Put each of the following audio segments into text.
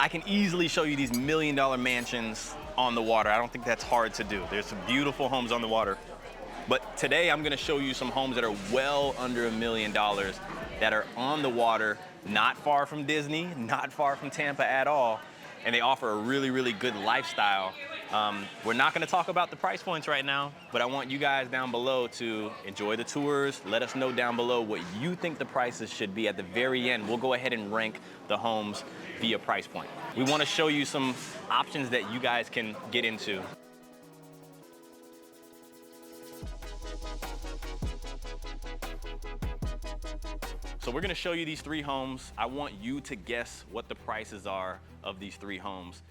I can easily show you these $1 million mansions on the water. I don't think that's hard to do. There's some beautiful homes on the water. But today I'm gonna show you some homes that are well under $1 million that are on the water, not far from Disney, not far from Tampa at all, and they offer a really, really good lifestyle. We're not gonna talk about the price points right now, but I want you guys down below to enjoy the tours. Let us know down below what you think the prices should be. At the very end, we'll go ahead and rank the homes via price point. We wanna show you some options that you guys can get into. So we're gonna show you these 3 homes. I want you to guess what the prices are of these 3 homes.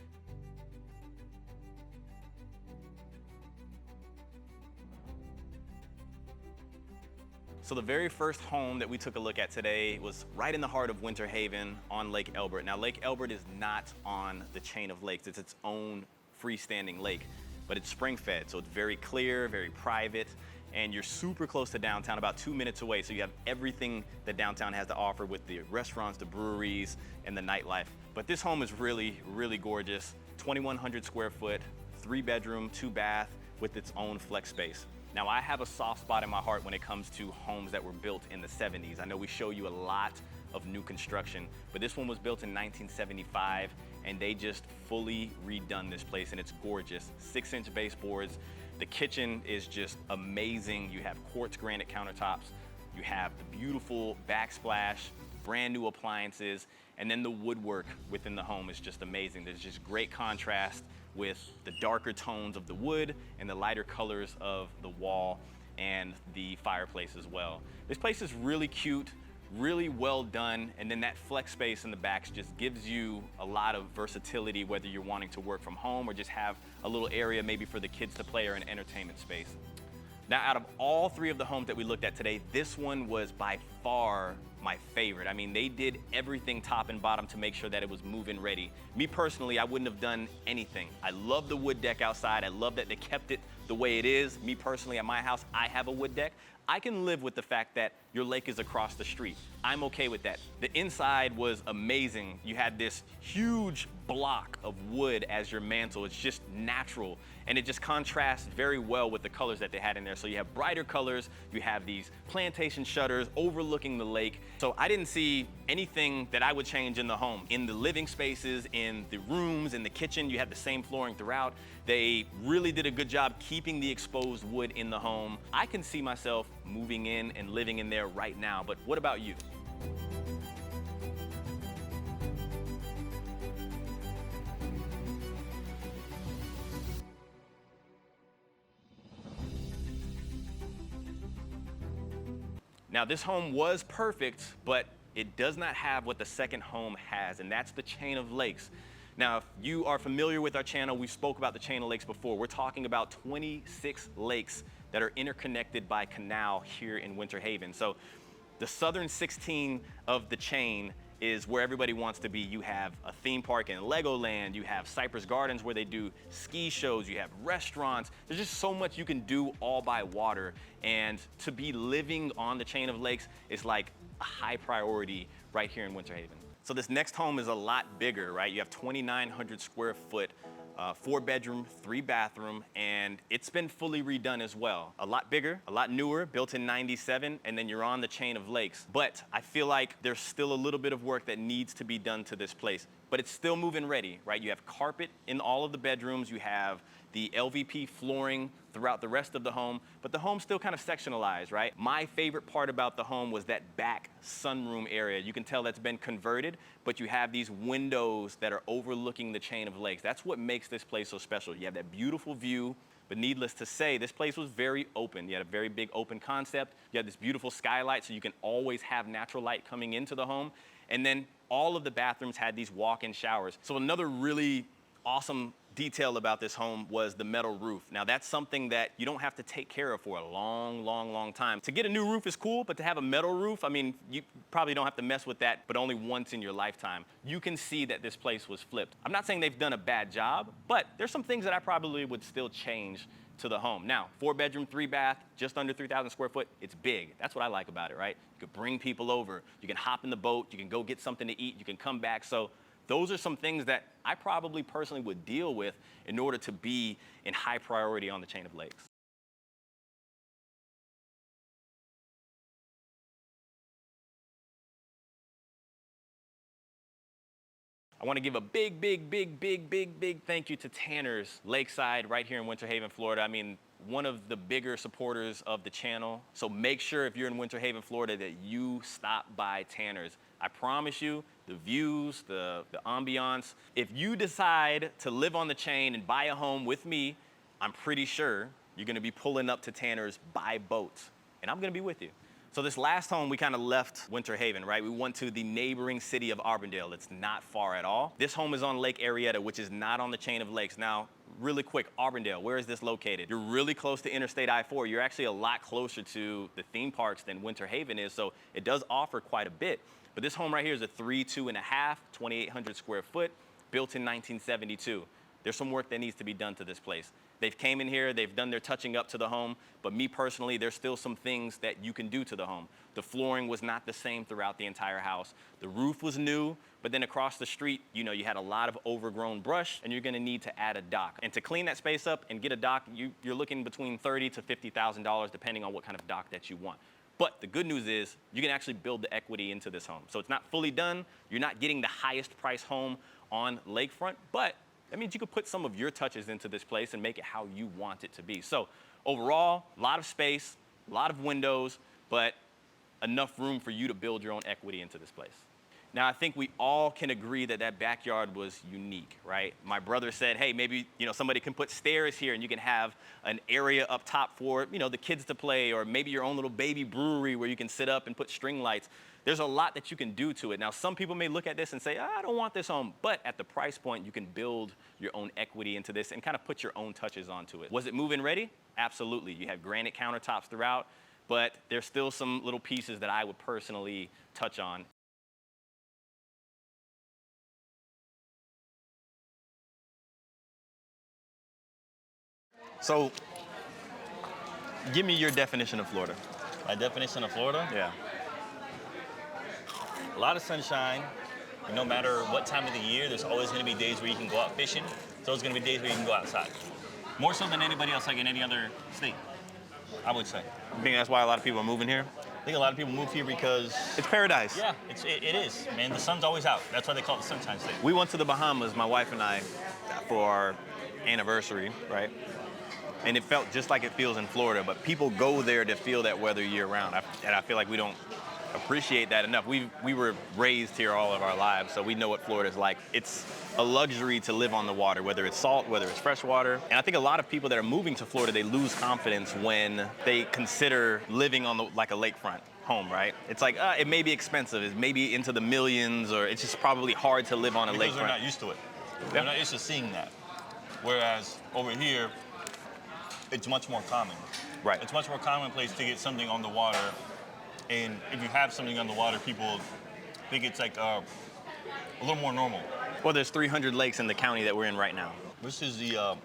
So the very first home that we took a look at today was right in the heart of Winter Haven on Lake Elbert. Now, Lake Elbert is not on the chain of lakes. It's its own freestanding lake, but it's spring-fed, so it's very clear, very private, and you're super close to downtown, about 2 minutes away, so you have everything that downtown has to offer with the restaurants, the breweries, and the nightlife. But this home is really, really gorgeous. 2,100 square foot, 3-bedroom, 2-bath with its own flex space. Now, I have a soft spot in my heart when it comes to homes that were built in the 70s. I know we show you a lot of new construction, but this one was built in 1975, and they just fully redone this place, and it's gorgeous. 6-inch baseboards. The kitchen is just amazing. You have quartz granite countertops. You have the beautiful backsplash, brand new appliances, and then the woodwork within the home is just amazing. There's just great contrast with the darker tones of the wood and the lighter colors of the wall and the fireplace as well. This place is really cute, really well done, and then that flex space in the back just gives you a lot of versatility, whether you're wanting to work from home or just have a little area maybe for the kids to play or an entertainment space. Now, out of all 3 of the homes that we looked at today, this one was by far my favorite. I mean, they did everything top and bottom to make sure that it was move-in ready. Me personally, I wouldn't have done anything. I love the wood deck outside. I love that they kept it the way it is. Me personally, at my house, I have a wood deck. I can live with the fact that your lake is across the street. I'm okay with that. The inside was amazing. You had this huge block of wood as your mantle. It's just natural, and it just contrasts very well with the colors that they had in there. So you have brighter colors, you have these plantation shutters overlooking the lake. So I didn't see anything that I would change in the home. In the living spaces, in the rooms, in the kitchen, you have the same flooring throughout. They really did a good job keeping the exposed wood in the home. I can see myself moving in and living in there right now, but what about you? Now, this home was perfect, but it does not have what the second home has, and that's the chain of lakes. Now, if you are familiar with our channel, we spoke about the chain of lakes before. We're talking about 26 lakes that are interconnected by canal here in Winter Haven. So the southern 16 of the chain is where everybody wants to be. You have a theme park in Legoland, you have Cypress Gardens where they do ski shows, you have restaurants. There's just so much you can do all by water, and to be living on the chain of lakes is like a high priority right here in Winter Haven. So this next home is a lot bigger, right? You have 2,900 square foot, 4-bedroom, 3-bathroom, and it's been fully redone as well. A lot bigger, a lot newer, built in '97, and then you're on the chain of lakes. But I feel like there's still a little bit of work that needs to be done to this place. But it's still move-in ready, right? You have carpet in all of the bedrooms, you have the LVP flooring throughout the rest of the home, but the home's still kind of sectionalized, right? My favorite part about the home was that back sunroom area. You can tell that's been converted, but you have these windows that are overlooking the chain of lakes. That's what makes this place so special. You have that beautiful view, but needless to say, this place was very open. You had a very big open concept. You had this beautiful skylight, so you can always have natural light coming into the home. And then all of the bathrooms had these walk-in showers. So another really awesome detail about this home was the metal roof. Now, that's something that you don't have to take care of for a long, long, long time. To get a new roof is cool, but to have a metal roof, I mean, you probably don't have to mess with that, but only once in your lifetime. You can see that this place was flipped. I'm not saying they've done a bad job, but there's some things that I probably would still change to the home. Now, 4-bedroom, 3-bath, just under 3,000 square foot, it's big. That's what I like about it, right? You could bring people over, you can hop in the boat, you can go get something to eat, you can come back. So Those are some things that I probably personally would deal with in order to be in high priority on the chain of lakes. I want to give a big thank you to Tanner's Lakeside right here in Winter Haven, Florida. I mean, one of the bigger supporters of the channel. So make sure if you're in Winter Haven, Florida, that you stop by Tanner's. I promise you, the views, the ambiance. If you decide to live on the chain and buy a home with me, I'm pretty sure you're going to be pulling up to Tanner's by boat, and I'm going to be with you. So this last home, we kind of left Winter Haven, right? We went to the neighboring city of Auburndale. It's not far at all. This home is on Lake Arietta, which is not on the chain of lakes. Now, really quick, Auburndale, where is this located? You're really close to Interstate I-4. You're actually a lot closer to the theme parks than Winter Haven is, so it does offer quite a bit. But this home right here is a 3.5, 2,800 square foot, built in 1972. There's some work that needs to be done to this place. They've came in here, they've done their touching up to the home, but me personally, there's still some things that you can do to the home. The flooring was not the same throughout the entire house. The roof was new, but then across the street, you know, you had a lot of overgrown brush, and you're gonna need to add a dock. And to clean that space up and get a dock, you're looking between $30,000 to $50,000, depending on what kind of dock that you want. But the good news is you can actually build the equity into this home. So it's not fully done. You're not getting the highest price home on lakefront, but that means you could put some of your touches into this place and make it how you want it to be. So overall, a lot of space, a lot of windows, but enough room for you to build your own equity into this place. Now, I think we all can agree that that backyard was unique, right? My brother said, hey, maybe, you know, somebody can put stairs here and you can have an area up top for, you know, the kids to play, or maybe your own little baby brewery where you can sit up and put string lights. There's a lot that you can do to it. Now, some people may look at this and say, I don't want this home, but at the price point, you can build your own equity into this and kind of put your own touches onto it. Was it move-in ready? Absolutely. You have granite countertops throughout, but there's still some little pieces that I would personally touch on. So, give me your definition of Florida. My definition of Florida? Yeah. A lot of sunshine. No matter what time of the year, there's always going to be days where you can go out fishing. There's always going to be days where you can go outside. More so than anybody else, like in any other state, I would say. You think that's why a lot of people are moving here? I think a lot of people move here because... It's paradise. Yeah, it is. Man, the sun's always out. That's why they call it the Sunshine State. We went to the Bahamas, my wife and I, for our anniversary, right? And it felt just like it feels in Florida, but people go there to feel that weather year-round. And I feel like we don't appreciate that enough. We were raised here all of our lives, so we know what Florida's like. It's a luxury to live on the water, whether it's salt, whether it's fresh water. And I think a lot of people that are moving to Florida, they lose confidence when they consider living on like a lakefront home, right? It's like, it may be expensive, it's maybe into the millions, or it's just probably hard to live on a lakefront. Because they're not used to it. They're not used to seeing that. Whereas over here, it's much more common. Right. It's much more commonplace to get something on the water. And if you have something on the water, people think it's like a little more normal. Well, there's 300 lakes in the county that we're in right now. This is the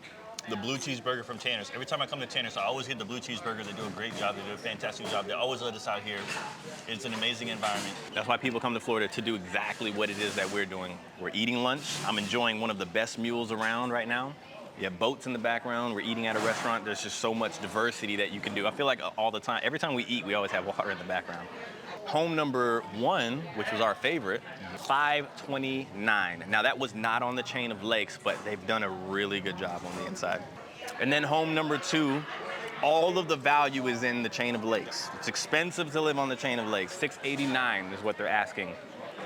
blue cheeseburger from Tanner's. Every time I come to Tanner's, I always get the blue cheeseburger. They do a great job. They do a fantastic job. They always let us out here. It's an amazing environment. That's why people come to Florida, to do exactly what it is that we're doing. We're eating lunch. I'm enjoying one of the best meals around right now. You have boats in the background. We're eating at a restaurant. There's just so much diversity that you can do. I feel like all the time, every time we eat, we always have water in the background. Home number 1, which was our favorite, 529. Now that was not on the chain of lakes, but they've done a really good job on the inside. And then home number 2, all of the value is in the chain of lakes. It's expensive to live on the chain of lakes. $689 is what they're asking.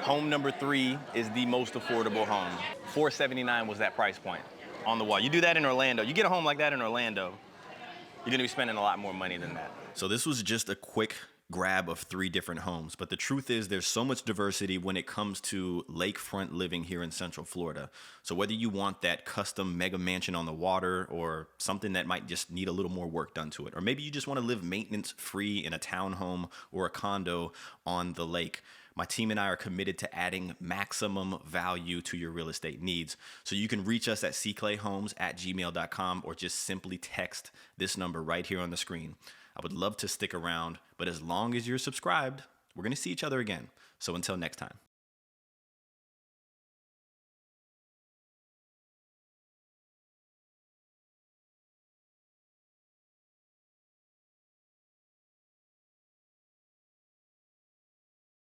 Home number 3 is the most affordable home. $479 was that price point on the wall. You do that in Orlando. You get a home like that in Orlando, you're gonna be spending a lot more money than that. So this was just a quick grab of 3 different homes, but the truth is there's so much diversity when it comes to lakefront living here in Central Florida. So whether you want that custom mega mansion on the water, or something that might just need a little more work done to it, or maybe you just want to live maintenance free in a townhome or a condo on the lake, my team and I are committed to adding maximum value to your real estate needs. So you can reach us at cclayhomes@gmail.com, or just simply text this number right here on the screen. I would love to stick around, but as long as you're subscribed, we're gonna see each other again. So until next time.